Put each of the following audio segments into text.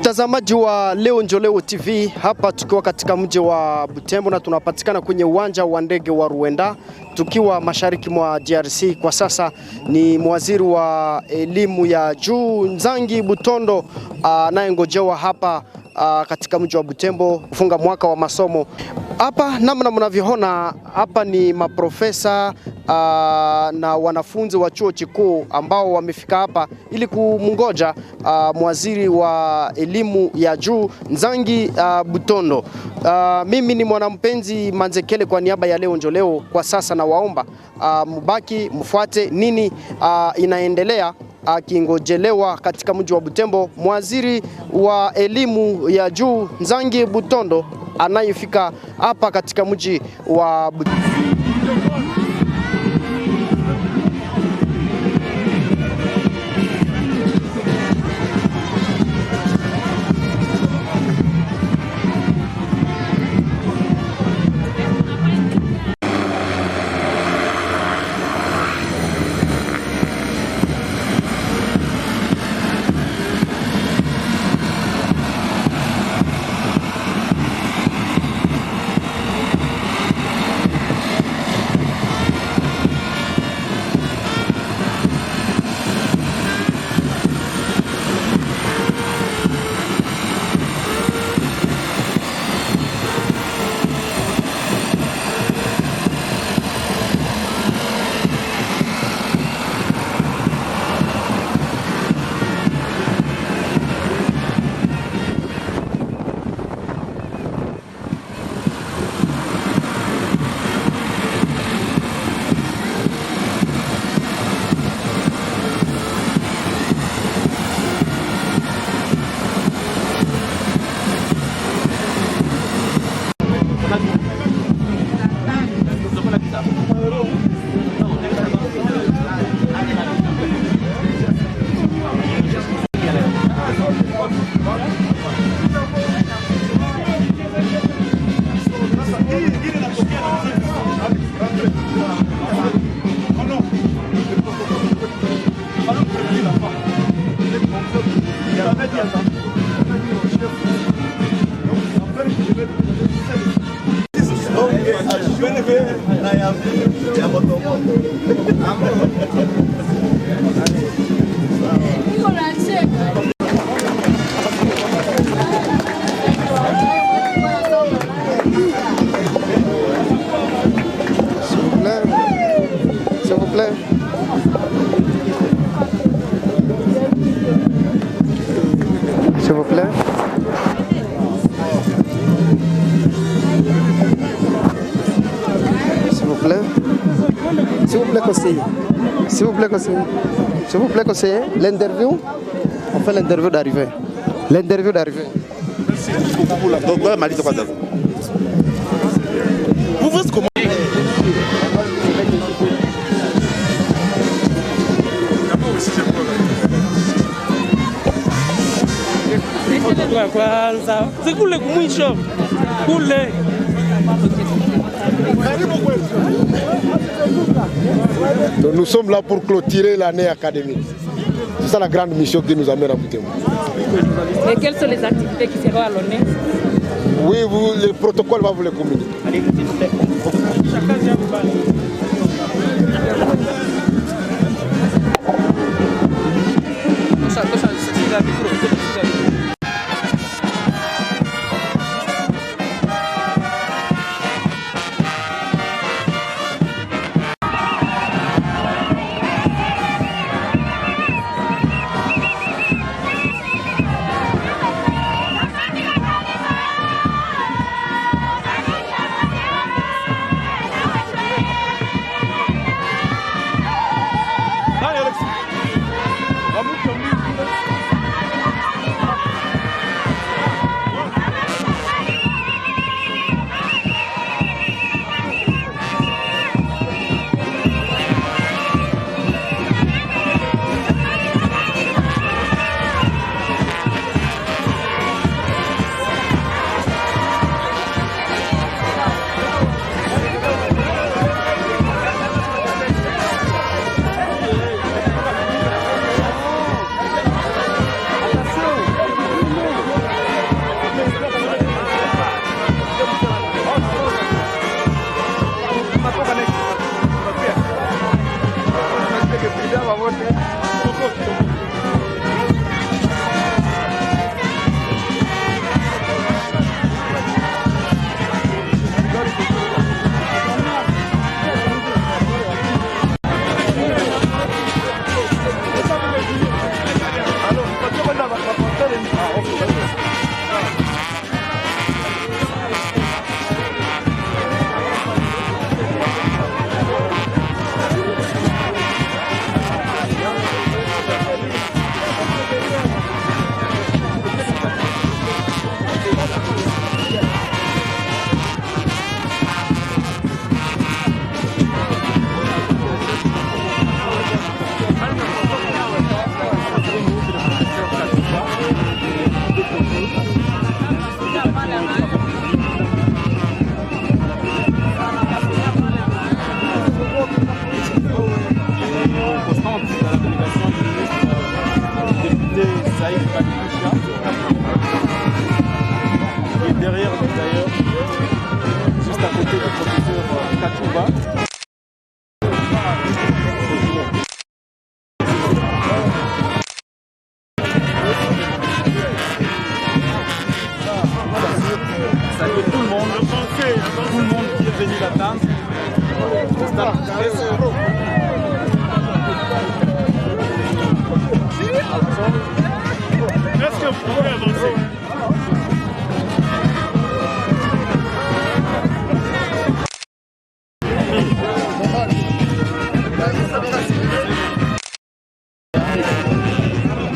Mtazamaji wa Leo Njoleo TV, hapa tukiwa katika mji wa Butembo na tunapatikana kwenye uwanja wa ndege wa Ruenda tukiwa mashariki mwa DRC. Kwa sasa ni waziri wa elimu ya juu Nzangi Butondo anayengojewa hapa katika mji wa Butembo kufunga mwaka wa masomo. Hapa namna mnavyoona hapa ni maprofesa na wanafunzi wa chuo kikuu ambao wamefika hapa ili kumngoja waziri wa elimu ya juu Nzangi Butondo. Mimi ni mwanampenzi Manzekele kwa niaba ya Leo Njoleo. Kwa sasa na waomba mbaki mfuate nini inaendelea akingojelewa katika mji wa Butembo waziri wa elimu ya juu Nzangi Butondo anayefika hapa katika mji wa Butembo. S'il vous plaît. S'il vous plaît. S'il vous plaît, conseiller. S'il vous plaît, conseiller. S'il vous plaît, conseiller. L'interview. On fait l'interview d'arrivée. L'interview d'arrivée. Vous voyez comment? C'est cool, cool. Nous sommes là pour clôturer l'année académique. C'est ça la grande mission qui nous amène à Butembo. Et quelles sont les activités qui seront à l'honneur? Oui, le protocole va vous les communiquer. Allez, s'il vous plaît. Chacun vient vous parler. Salut tout le monde qui est venu l'attendre. Est-ce que vous pouvez avancer?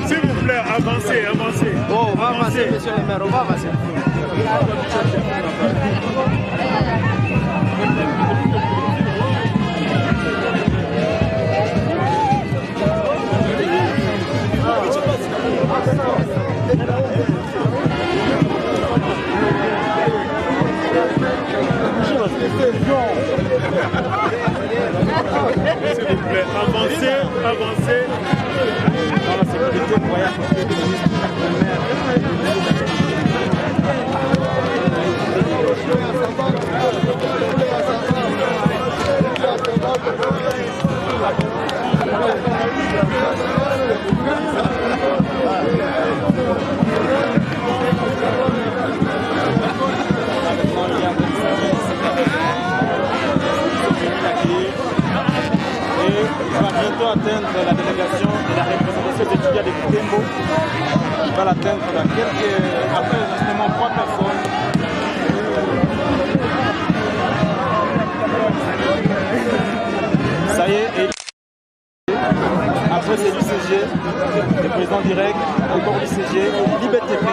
S'il vous plaît, avancez, avancez. Bon, on va avancer, monsieur le maire, on va avancer. S'il vous plaît, avancez, avancez. Dans la sécurité, vous voyez. Bientôt atteindre la délégation de la représentation des étudiants de Butembo. Il va l'atteindre dans après justement 3 personnes. Ça y est, et après c'est l'UCG, le président direct, encore l'UCG, l'IBTP.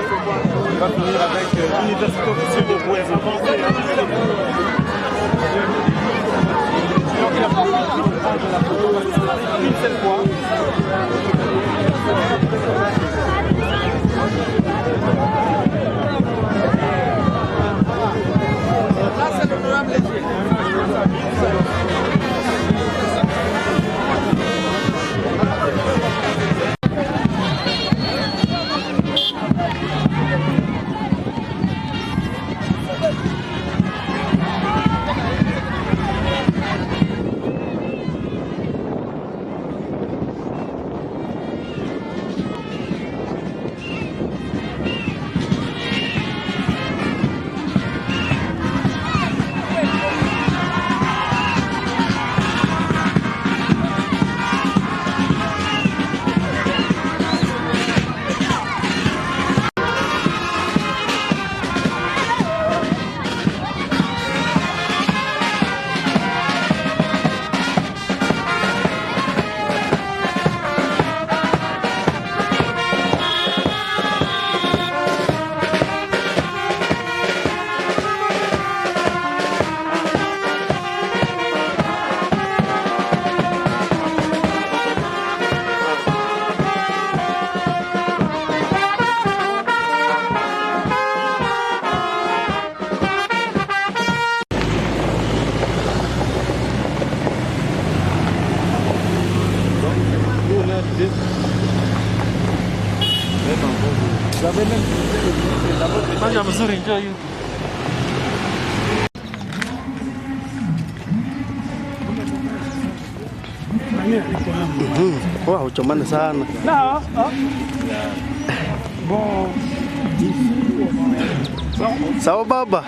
Il va finir avec l'Université officielle de Bouézé. Une seule fois. Là, c'est l'honorable léger. Fanya mzuri, njoo hiyo. Wow, chomana sana. Bon. Sawa baba.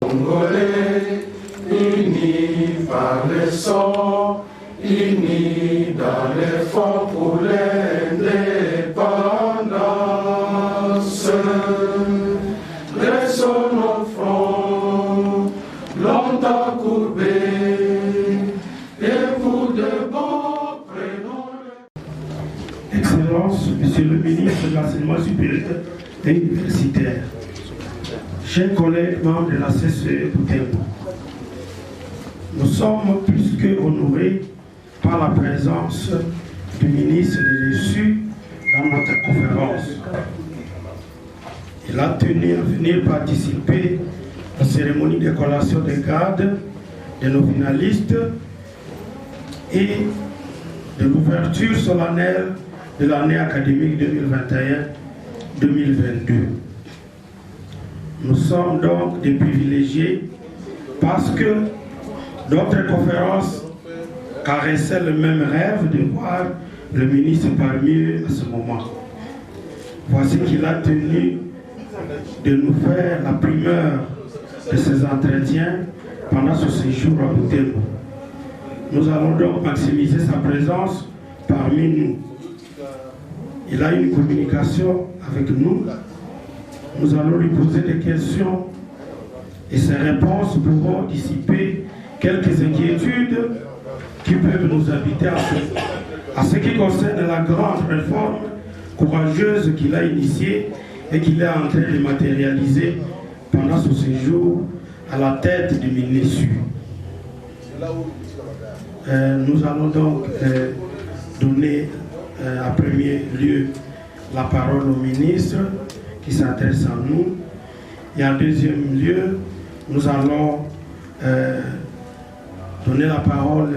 Congolais, unis par le sang, unis dans l'effort pour l'indépendance. Dressons nos fronts, longtemps courbés, et pour de bons prénoms. Excellence, Monsieur le ministre de l'Enseignement supérieur et universitaire, chers collègues membres de la CCE Butembo, nous sommes plus que honorés par la présence du ministre des Reçus dans notre conférence. Il a tenu à venir participer la cérémonie de collation des grades de nos finalistes et de l'ouverture solennelle de l'année académique 2021-2022. Nous sommes donc des privilégiés parce que d'autres conférences caressaient le même rêve de voir le ministre parmi eux à ce moment. Voici qu'il a tenu de nous faire la primeur de ces entretiens pendant ce séjour à Butembo. Nous allons donc maximiser sa présence parmi nous. Il a une communication avec nous. Nous allons lui poser des questions et ses réponses pourront dissiper quelques inquiétudes qui peuvent nous habiter à ce qui concerne la grande réforme courageuse qu'il a initiée et qu'il est en train de matérialiser pendant ce séjour à la tête du ministère. Nous allons donc donner en premier lieu la parole au ministre qui s'adresse à nous. Et en deuxième lieu, nous allons donner la parole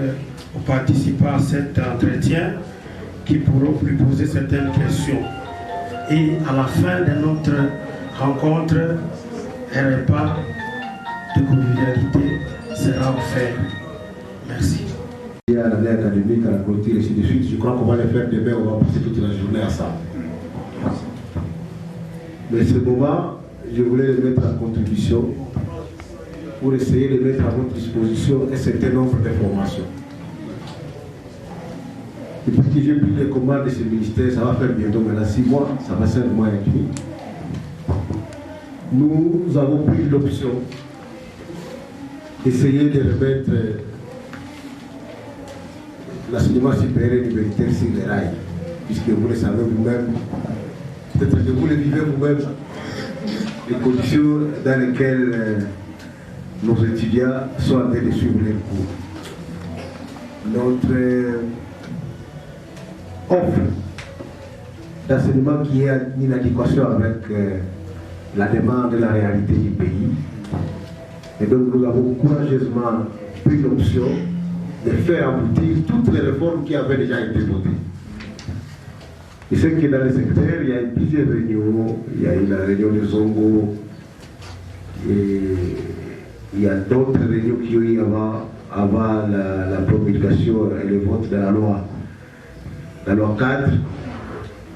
aux participants à cet entretien qui pourront lui poser certaines questions. Et à la fin de notre rencontre, un repas de convivialité sera offert. Merci. Il y a l'année académique à la clôture et ainsi de suite. Je crois qu'on va le faire demain, on va passer toute la journée à ça. Mais ce moment, je voulais le mettre en contribution pour essayer de mettre à votre disposition un certain nombre d'informations. Depuis que j'ai pris les commandes de ce ministère, ça va faire bientôt maintenant 6 mois, ça va 5 mois et demi. Nous avons pris l'option d'essayer de remettre l'enseignement supérieur universitaire sur les rails, puisque vous le savez vous-même, peut-être que vous le vivez vous-même, les conditions dans lesquelles nos étudiants sont en train de suivre les cours. Notre offre d'enseignement qui est en inadéquation avec la demande et la réalité du pays. Et donc nous avons courageusement pris l'option de faire aboutir toutes les réformes qui avaient déjà été votées. Et c'est que dans le secteur, il y a eu plusieurs réunions, il y a eu la réunion de Zongo, et il y a d'autres réunions qui ont eu avant la promulgation et le vote de la loi 4.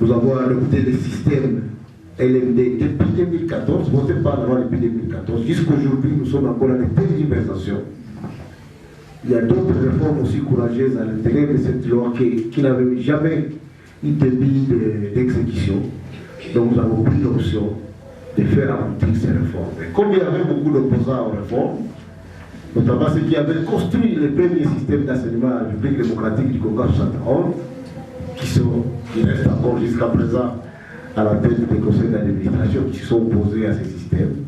Nous avons adopté le système LMD depuis 2014, voté par la loi depuis 2014. Jusqu'aujourd'hui, nous sommes encore dans des tergiversations. Il y a d'autres réformes aussi courageuses à l'intérieur de cette loi qui n'avaient jamais eu de débit d'exécution. Donc nous avons pris l'option de faire aboutir ces réformes. Et comme il y avait beaucoup d'opposants aux réformes, notamment ceux qui avaient construit le premier système d'enseignement à la République démocratique du Congo 71, qui restent encore jusqu'à présent à la tête des conseils d'administration, qui sont opposés à ces systèmes.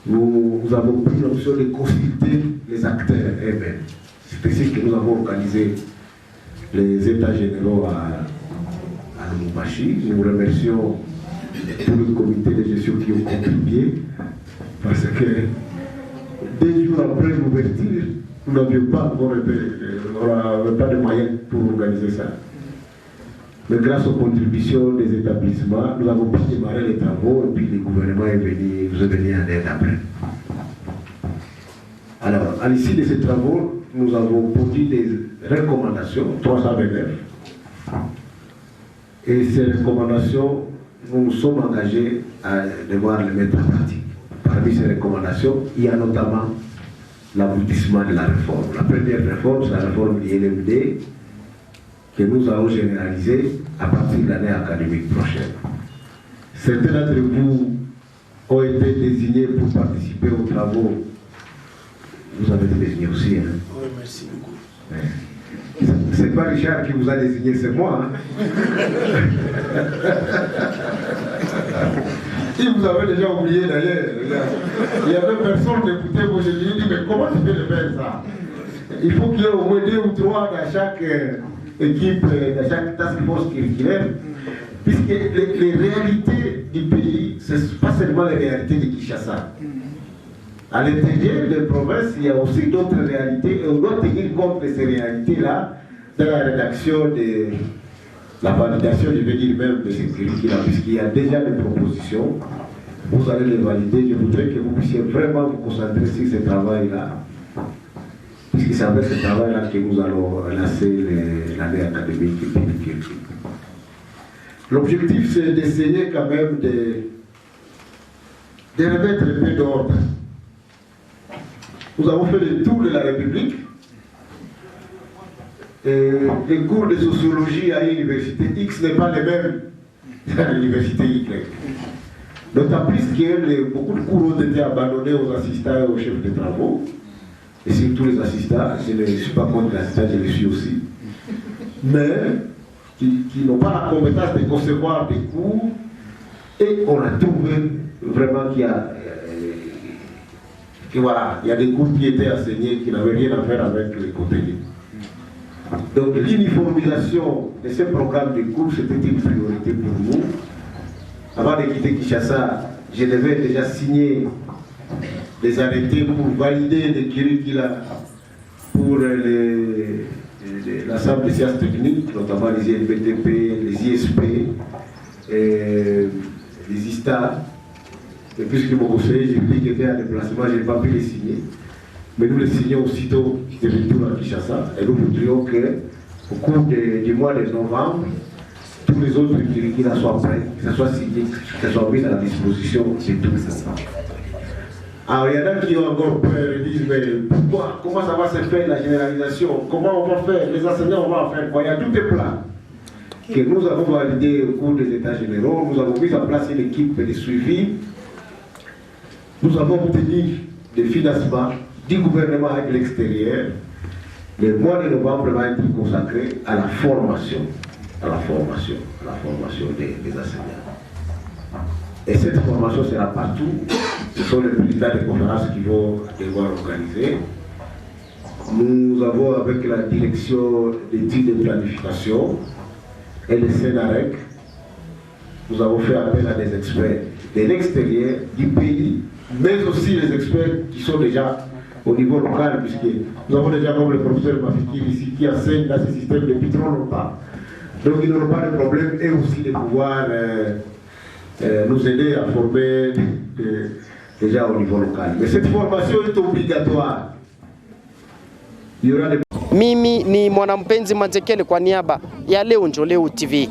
Nous avons pris l'option de consulter les acteurs eux-mêmes. C'est ainsi que nous avons organisé les États généraux à Lubumbashi. Nous remercions tout le comité de gestion qui ont contribué, parce que 2 jours après l'ouverture, nous n'avions pas de moyens pour organiser ça. Mais grâce aux contributions des établissements, nous avons pu démarrer les travaux et puis le gouvernement nous est venu en aide après. Alors, à l'issue de ces travaux, nous avons produit des recommandations, 329. Et ces recommandations, nous nous sommes engagés à devoir les mettre en pratique. Parmi ces recommandations, il y a notamment l'aboutissement de la réforme. La première réforme, c'est la réforme du LMD, que nous allons généraliser à partir de l'année académique prochaine. Certains d'entre vous ont été désignés pour participer aux travaux. Vous avez été désignés aussi. Hein? Oui, merci beaucoup. Ouais. C'est pas Richard qui vous a désigné, c'est moi. Hein? Si vous avez déjà oublié d'ailleurs, il y avait personne qui écoutait vos génies, dit mais comment tu peux le faire ça? Il faut qu'il y ait au moins 2 ou 3 dans chaque équipe, dans chaque task force curriculaire, puisque les réalités du pays, ce n'est pas seulement les réalités de Kinshasa. À l'intérieur des provinces, il y a aussi d'autres réalités et on doit tenir compte de ces réalités-là dans la rédaction de la validation, je vais dire même de ces curricula, puisqu'il y a déjà des propositions. Vous allez les valider. Je voudrais que vous puissiez vraiment vous concentrer sur ce travail-là, puisque c'est avec ce travail-là que nous allons lancer l'année académique. L'objectif, c'est d'essayer quand même de remettre un peu d'ordre. Nous avons fait le tour de la République. Et les cours de sociologie à l'université X n'est pas les mêmes à l'université Y. D'autant plus que beaucoup de cours ont été abandonnés aux assistants et aux chefs de travaux. Et surtout les assistants, je ne suis pas contre les assistants, je les suis aussi. Mais qui n'ont pas la compétence de concevoir des cours. Et on a trouvé vraiment qu'il y a... voilà, il y a des cours qui étaient enseignés qui n'avaient rien à faire avec les contenu. Donc l'uniformisation de ces programmes de cours, c'était une priorité pour nous. Avant de quitter Kinshasa, je devais déjà signer des arrêtés pour valider des curricula pour l'ensemble des sciences techniques, notamment les INBTP, les ISP, et les ISTA. Et puisque mon conseiller juridique était en déplacement, je n'ai pas pu les signer. Mais nous les signons aussitôt de retour à Kinshasa. Et nous voudrions qu'au cours du mois de novembre, tous les autres curricula soient prêts, que ça soit signé, que ça soit mis à la disposition de tous. Alors il y en a qui ont encore peur et disent mais pourquoi, comment ça va se faire la généralisation, comment on va faire, les enseignants on va en faire quoi, il y a tout est plat que nous avons validé au cours des états généraux, nous avons mis en place une équipe de suivi, nous avons obtenu des financements du gouvernement et de l'extérieur. Le mois de novembre va être consacré à la formation, des enseignants. Et cette formation sera partout. Ce sont les présidents des conférences qui vont devoir organiser. Nous avons, avec la direction d'études et de planification et le Sénarec, nous avons fait appel à des experts de l'extérieur du pays, mais aussi les experts qui sont déjà au niveau local, puisque nous avons déjà comme le professeur Mafikir ici qui enseigne dans ce système depuis trop longtemps. Donc ils n'auront pas de problème, et aussi de pouvoir nous aider à former déjà au niveau local. Mais cette formation est obligatoire. Il y aura des... Mimi ni Mwanampenzi Manzekele kwa niaba ya Leo Njo Leo TV.